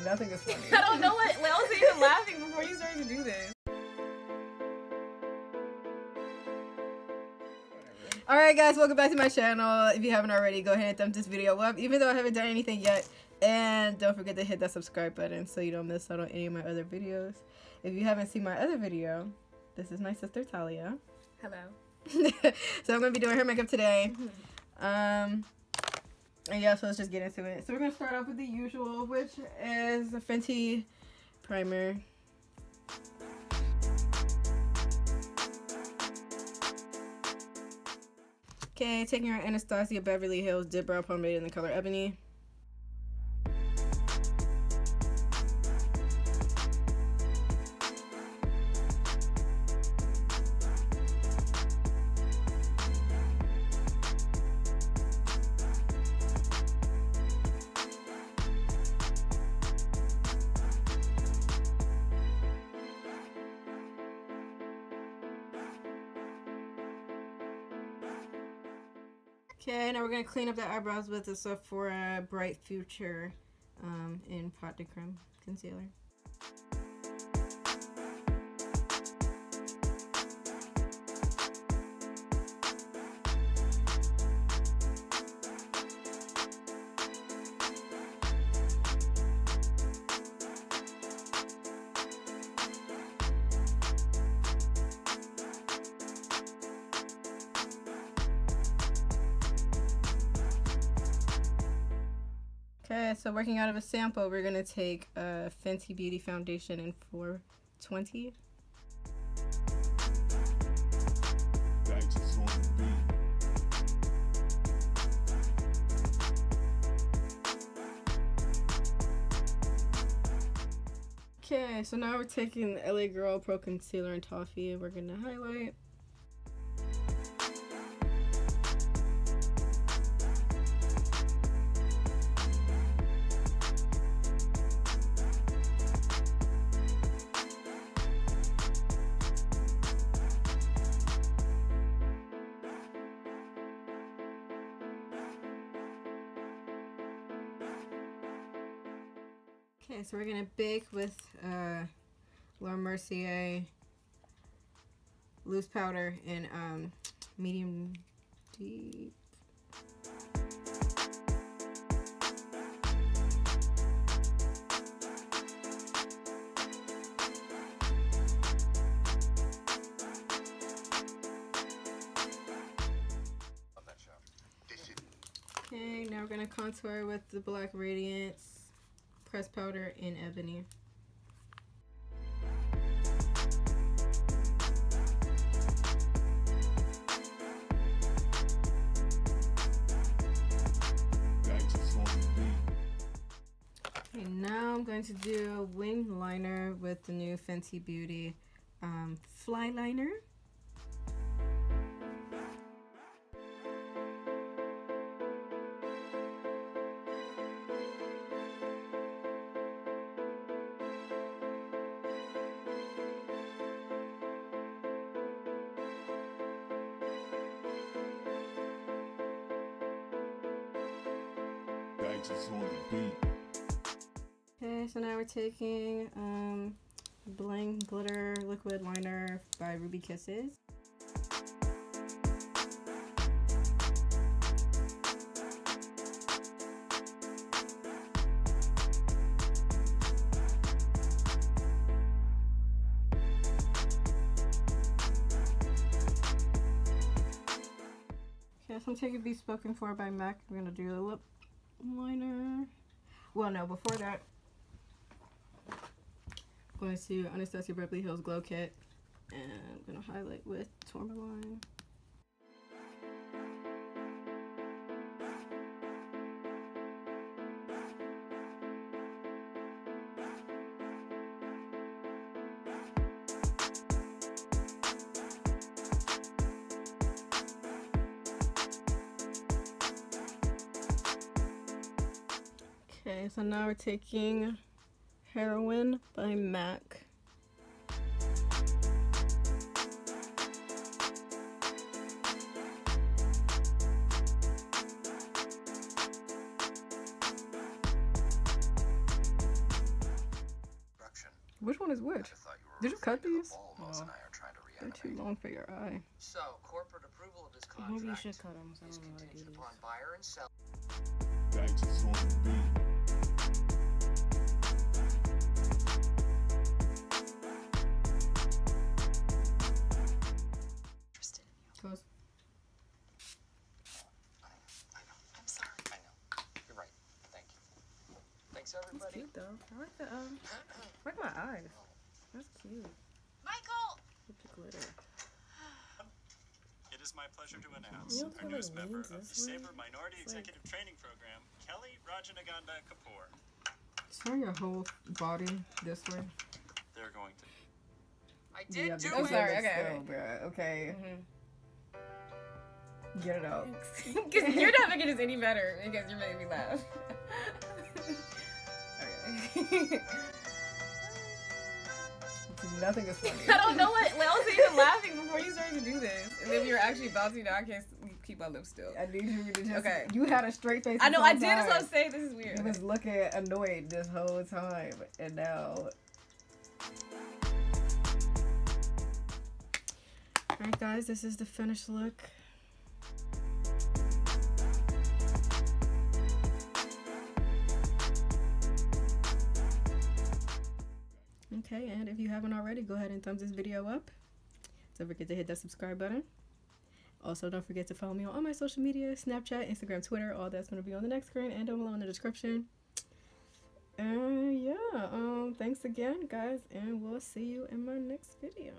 Nothing is funny. I don't know what else are you laughing before you started to do this. Alright guys, welcome back to my channel. If you haven't already, go ahead and thumb this video up, even though I haven't done anything yet. And don't forget to hit that subscribe button so you don't miss out on any of my other videos. If you haven't seen my other video, this is my sister Talia. Hello. So I'm going to be doing her makeup today. And yeah, so let's just get into it. So we're going to start off with the usual, which is the Fenty primer. Okay, taking our Anastasia Beverly Hills DipBrow Pomade in the color Ebony. Okay, now we're going to clean up the eyebrows with the Sephora Bright Future in Pot de Creme concealer. Okay, so working out of a sample, we're going to take a Fenty Beauty Foundation in 420. Okay, so now we're taking LA Girl Pro Concealer in Toffee and we're going to highlight. Okay, so we're gonna bake with Mercier loose powder in medium deep. Okay, now we're gonna contour with the black Radiance pressed powder in Ebony. Okay, now I'm going to do a wing liner with the new Fenty Beauty Fly Liner. Okay, so now we're taking Bling Glitter Liquid Liner by Ruby Kisses. Okay, so I'm taking Bespoken For by MAC. I'm gonna do the lip liner. Well, no, before that, I'm going to Anastasia Beverly Hills Glow Kit, and I'm going to highlight with Tourmaline. Okay, so now we're taking Heroine by MAC. Which one is which? Did you cut these? No. They're too long for your eye. So, corporate approval of this contract Maybe you should cut them. So I is don't know how to do contingent these. upon buyer and seller. Thanks is on the beat. Interested in you. Close. I know. I'm sorry. I know. You're right. Thank you. Thanks, That's everybody. cute though. I like the I like my eyes. That's cute. Michael! With the glitter. It is my pleasure to announce You don't our feel newest like member wings of the this way? Sabre Minority It's like- Executive Training Program, Kelly Rajanaganda Kapoor. Turn your whole body this way. They're going to. I did do because it. sorry, it looks okay. still, bruh. Okay. Mm-hmm. Get it out. Because you're not making this any better because you're making me laugh. Okay. Nothing is funny. I don't know what. I was even laughing before you started to do this, and then we were actually about to. Now I can't keep my lips still. I need you to just. Okay. You had a straight face. I know this I whole did. That's what time. I'm saying. This is weird. You was looking annoyed this whole time, and now. Alright, guys, this is the finished look. Okay, and if you haven't already, go ahead and thumbs this video up. Don't forget to hit that subscribe button. Also, don't forget to follow me on all my social media, Snapchat, Instagram, Twitter. All that's going to be on the next screen and down below in the description. And yeah, thanks again, guys, and we'll see you in my next video.